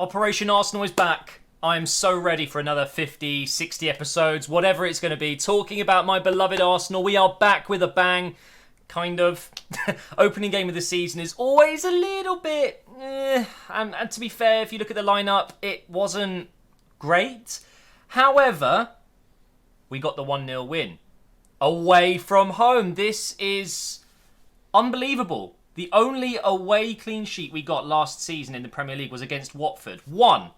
Operation Arsenal is back. I'm so ready for another 50, 60 episodes, whatever it's going to be, talking about my beloved Arsenal. We are back with a bang. Kind of. Opening game of the season is always a little bit... And to be fair, if you look at the lineup, it wasn't great. However, we got the 1-0 win. Away from home. This is unbelievable. The only away clean sheet we got last season in the Premier League was against Watford. 1.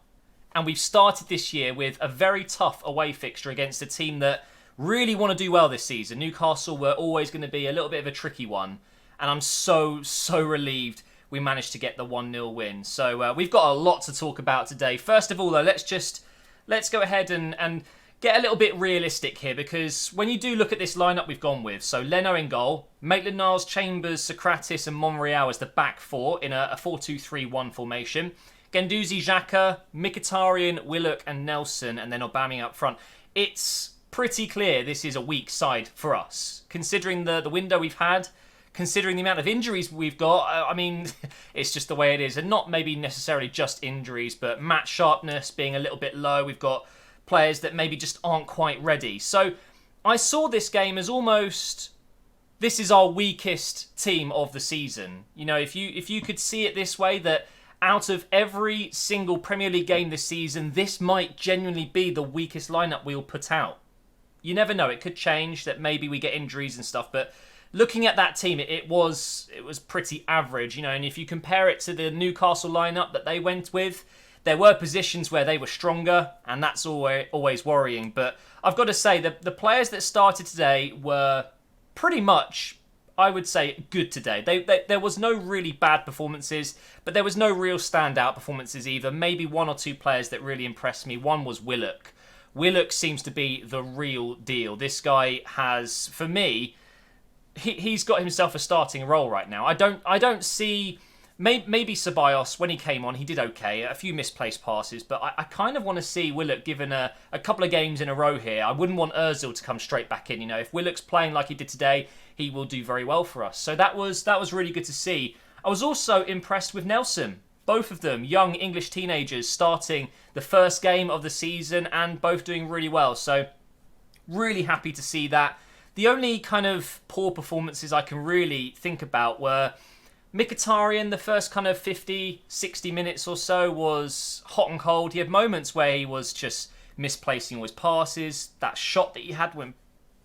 And we've started this year with a very tough away fixture against a team that really want to do well this season. Newcastle were always going to be a little bit of a tricky one. And I'm so relieved we managed to get the 1-0 win. So we've got a lot to talk about today. First of all, though, let's go ahead and get a little bit realistic here, because when you do look at this lineup we've gone with, so Leno in goal, Maitland-Niles, Chambers, Sokratis and Monreal as the back four in a 4-2-3-1 formation. Guendouzi, Xhaka, Mkhitaryan, Willock and Nelson, and then Aubameyang up front. It's pretty clear this is a weak side for us, considering the window we've had, considering the amount of injuries we've got. I mean, it's just the way it is, and not maybe necessarily just injuries, but match sharpness being a little bit low. We've got players that maybe just aren't quite ready. So I saw this game as almost, this is our weakest team of the season. You know, if you could see it this way, that out of every single Premier League game this season, this might genuinely be the weakest lineup we'll put out. You never know, it could change, that maybe we get injuries and stuff, but looking at that team, it was pretty average, you know. And if you compare it to the Newcastle lineup that they went with, there were positions where they were stronger, and that's always worrying. But I've got to say, the players that started today were pretty much, I would say, good today. There was no really bad performances, but there was no real standout performances either. Maybe one or two players that really impressed me. One was Willock. Willock seems to be the real deal. This guy has, for me, he's got himself a starting role right now. I don't see... Maybe Ceballos, when he came on, he did okay. A few misplaced passes, but I kind of want to see Willock given a couple of games in a row here. I wouldn't want Ozil to come straight back in. You know, if Willock's playing like he did today, he will do very well for us. So that was really good to see. I was also impressed with Nelson. Both of them, young English teenagers, starting the first game of the season and both doing really well. So really happy to see that. The only kind of poor performances I can really think about were Mkhitaryan. The first kind of 50, 60 minutes or so was hot and cold. He had moments where he was just misplacing all his passes. That shot that he had went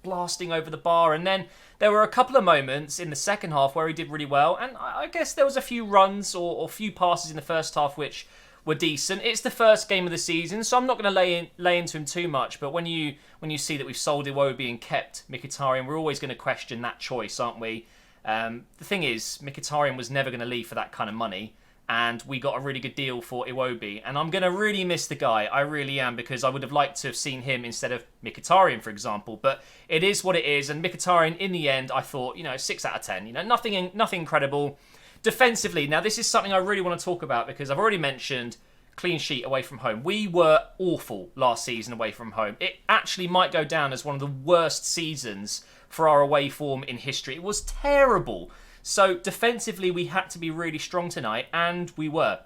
blasting over the bar. And then there were a couple of moments in the second half where he did really well. And I guess there was a few runs or few passes in the first half which were decent. It's the first game of the season, so I'm not going to lay into him too much. But when you see that we've sold Iwobi and kept Mkhitaryan, we're always going to question that choice, aren't we? The thing is, Mkhitaryan was never going to leave for that kind of money, and we got a really good deal for Iwobi. And I'm going to really miss the guy, I really am, because I would have liked to have seen him instead of Mkhitaryan, for example. But it is what it is, and Mkhitaryan, in the end, I thought, 6 out of 10. Nothing incredible. Defensively, now this is something I really want to talk about, because I've already mentioned clean sheet away from home. We were awful last season away from home. It actually might go down as one of the worst seasons for our away form in history. It was terrible. So defensively, we had to be really strong tonight, and we were.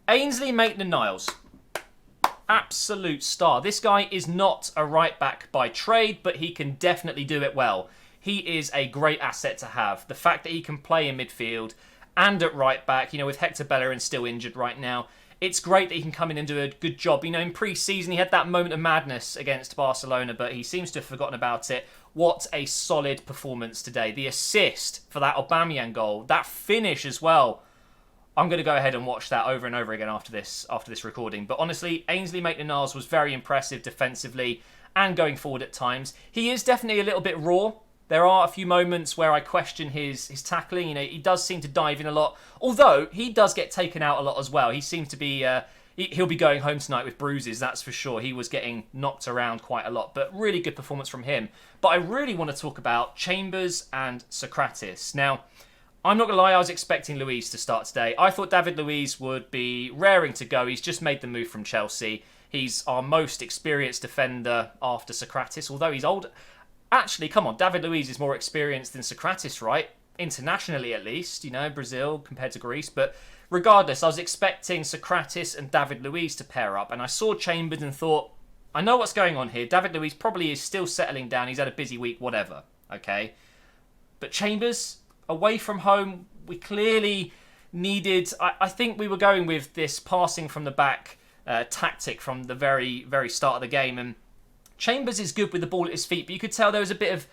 Ainsley Maitland-Niles, absolute star. This guy is not a right back by trade, but he can definitely do it well. He is a great asset to have. The fact that he can play in midfield and at right back, with Hector Bellerin still injured right now, it's great that he can come in and do a good job. In pre-season, he had that moment of madness against Barcelona, but he seems to have forgotten about it. What a solid performance today. The assist for that Aubameyang goal, that finish as well. I'm going to go ahead and watch that over and over again after this recording. But honestly, Ainsley Maitland-Niles was very impressive defensively and going forward at times. He is definitely a little bit raw. There are a few moments where I question his tackling. He does seem to dive in a lot. Although, he does get taken out a lot as well. He seems to be... He'll be going home tonight with bruises, that's for sure. He was getting knocked around quite a lot. But really good performance from him. But I really want to talk about Chambers and Sokratis. Now, I'm not going to lie, I was expecting Luiz to start today. I thought David Luiz would be raring to go. He's just made the move from Chelsea. He's our most experienced defender after Sokratis, although he's old. Actually, come on, David Luiz is more experienced than Sokratis, right? Internationally, at least, Brazil compared to Greece. But regardless, I was expecting Socrates and David Luiz to pair up, and I saw Chambers and thought, I know what's going on here. David Luiz probably is still settling down. He's had a busy week, whatever. Okay? But Chambers, away from home, we clearly needed... I think we were going with this passing from the back tactic from the very, very start of the game. And Chambers is good with the ball at his feet, but you could tell there was a bit of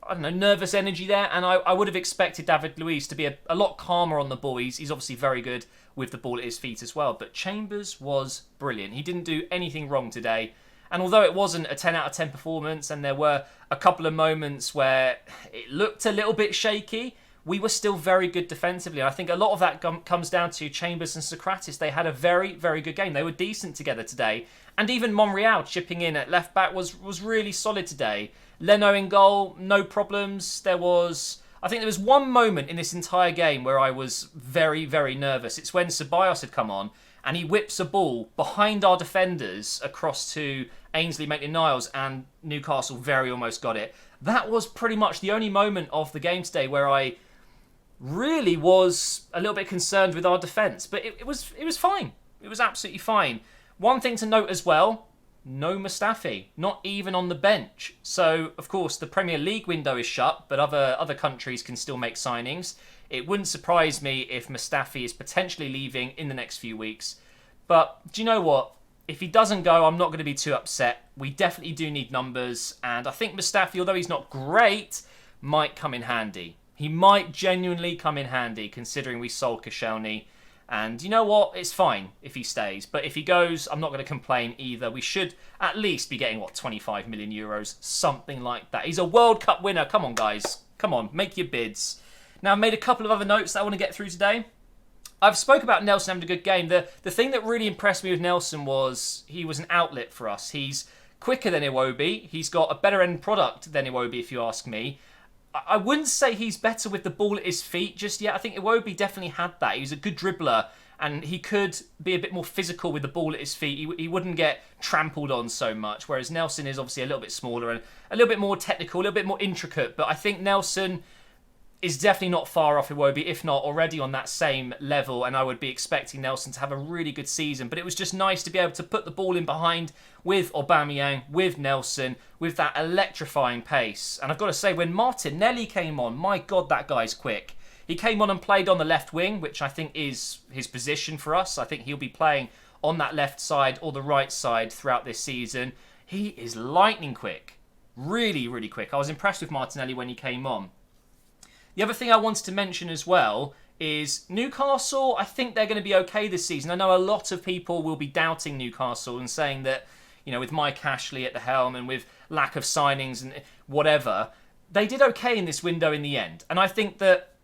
I don't know, nervous energy there. And I would have expected David Luiz to be a lot calmer on the ball. He's obviously very good with the ball at his feet as well. But Chambers was brilliant. He didn't do anything wrong today. And although it wasn't a 10 out of 10 performance, and there were a couple of moments where it looked a little bit shaky, we were still very good defensively. And I think a lot of that comes down to Chambers and Socrates. They had a very, very good game. They were decent together today. And even Monreal chipping in at left back was really solid today. Leno in goal, no problems. I think there was one moment in this entire game where I was very, very nervous. It's when Ceballos had come on and he whips a ball behind our defenders across to Ainsley Maitland-Niles, and Newcastle very almost got it. That was pretty much the only moment of the game today where I really was a little bit concerned with our defence. But it was fine. It was absolutely fine. One thing to note as well, no Mustafi, not even on the bench. So, of course, the Premier League window is shut, but other countries can still make signings. It wouldn't surprise me if Mustafi is potentially leaving in the next few weeks. But do you know what? If he doesn't go, I'm not going to be too upset. We definitely do need numbers. And I think Mustafi, although he's not great, might come in handy. He might genuinely come in handy, considering we sold Koscielny. And you know what? It's fine if he stays. But if he goes, I'm not going to complain either. We should at least be getting, 25 million euros? Something like that. He's a World Cup winner. Come on, guys. Come on, make your bids. Now, I've made a couple of other notes that I want to get through today. I've spoke about Nelson having a good game. The thing that really impressed me with Nelson was he was an outlet for us. He's quicker than Iwobi. He's got a better end product than Iwobi, if you ask me. I wouldn't say he's better with the ball at his feet just yet. I think Iwobi definitely had that. He was a good dribbler, and he could be a bit more physical with the ball at his feet. He wouldn't get trampled on so much, whereas Nelson is obviously a little bit smaller and a little bit more technical, a little bit more intricate. But I think Nelson is definitely not far off Iwobi, if not already on that same level, and I would be expecting Nelson to have a really good season. But it was just nice to be able to put the ball in behind with Aubameyang, with Nelson, with that electrifying pace. And I've got to say, when Martinelli came on, my God, that guy's quick. He came on and played on the left wing, which I think is his position for us. I think he'll be playing on that left side or the right side throughout this season. He is lightning quick. Really, really quick. I was impressed with Martinelli when he came on. The other thing I wanted to mention as well is Newcastle. I think they're going to be okay this season. I know a lot of people will be doubting Newcastle and saying that, with Mike Ashley at the helm and with lack of signings and whatever, they did okay in this window in the end. And I think that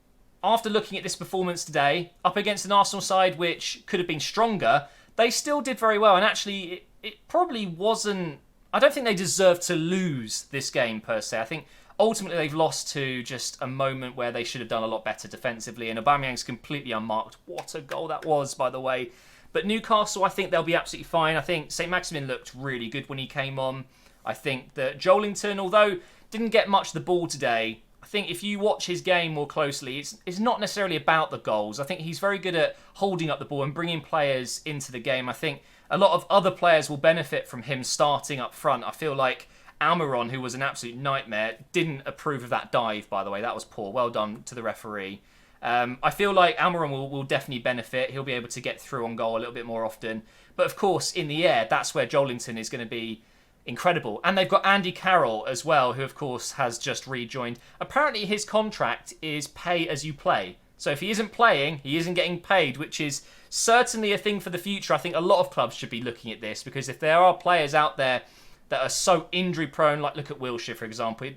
after looking at this performance today, up against an Arsenal side which could have been stronger, they still did very well. And actually, it probably wasn't... I don't think they deserved to lose this game per se. I think ultimately they've lost to just a moment where they should have done a lot better defensively, and Aubameyang's completely unmarked. What a goal that was, by the way. But Newcastle, I think they'll be absolutely fine. I think St. Maximin looked really good when he came on. I think that Joelinton, although didn't get much of the ball today, I think if you watch his game more closely, it's not necessarily about the goals. I think he's very good at holding up the ball and bringing players into the game. I think a lot of other players will benefit from him starting up front. I feel like Almiron, who was an absolute nightmare, didn't approve of that dive, by the way. That was poor. Well done to the referee. I feel like Almiron will definitely benefit. He'll be able to get through on goal a little bit more often. But of course, in the air, that's where Joelinton is going to be incredible. And they've got Andy Carroll as well, who of course has just rejoined. Apparently his contract is pay as you play. So if he isn't playing, he isn't getting paid, which is certainly a thing for the future. I think a lot of clubs should be looking at this, because if there are players out there that are so injury prone, like look at Wilshere, for example,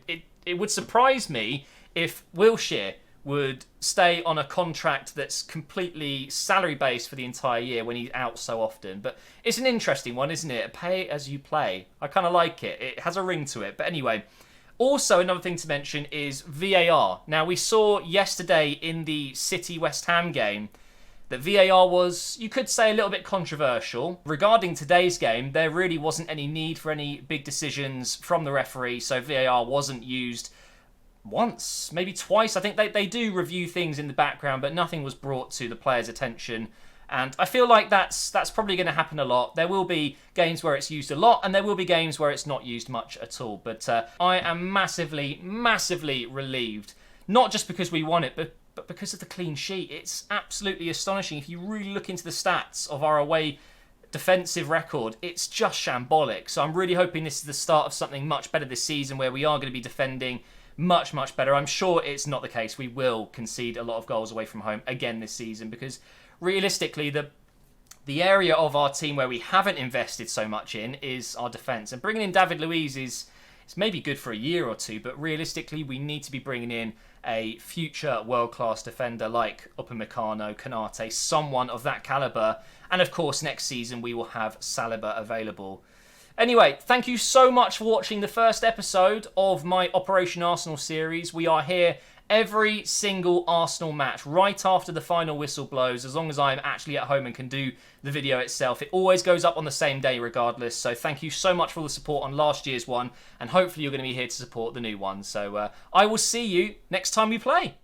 it would surprise me if Wilshere would stay on a contract that's completely salary based for the entire year when he's out so often. But it's an interesting one, isn't it? Pay as you play. I kind of like it. It has a ring to it. But anyway, also another thing to mention is VAR. Now, we saw yesterday in the City West Ham game that VAR was, you could say, a little bit controversial. Regarding today's game, there really wasn't any need for any big decisions from the referee, so VAR wasn't used once, maybe twice. I think they do review things in the background, but nothing was brought to the players' attention. And I feel like that's probably going to happen a lot. There will be games where it's used a lot, and there will be games where it's not used much at all. But I am massively, massively relieved. Not just because we won it, but because of the clean sheet. It's absolutely astonishing. If you really look into the stats of our away defensive record, it's just shambolic. So I'm really hoping this is the start of something much better this season, where we are going to be defending much, much better. I'm sure it's not the case. We will concede a lot of goals away from home again this season, because realistically, the area of our team where we haven't invested so much in is our defence. And bringing in David Luiz is maybe good for a year or two, but realistically, we need to be bringing in a future world-class defender like Upamecano, Konate, someone of that calibre. And of course, next season, we will have Saliba available. Anyway, thank you so much for watching the first episode of my Operation Arsenal series. We are here every single Arsenal match right after the final whistle blows, as long as I'm actually at home and can do the video itself. It always goes up on the same day regardless, so thank you so much for all the support on last year's one, and hopefully you're going to be here to support the new one. So I will see you next time we play.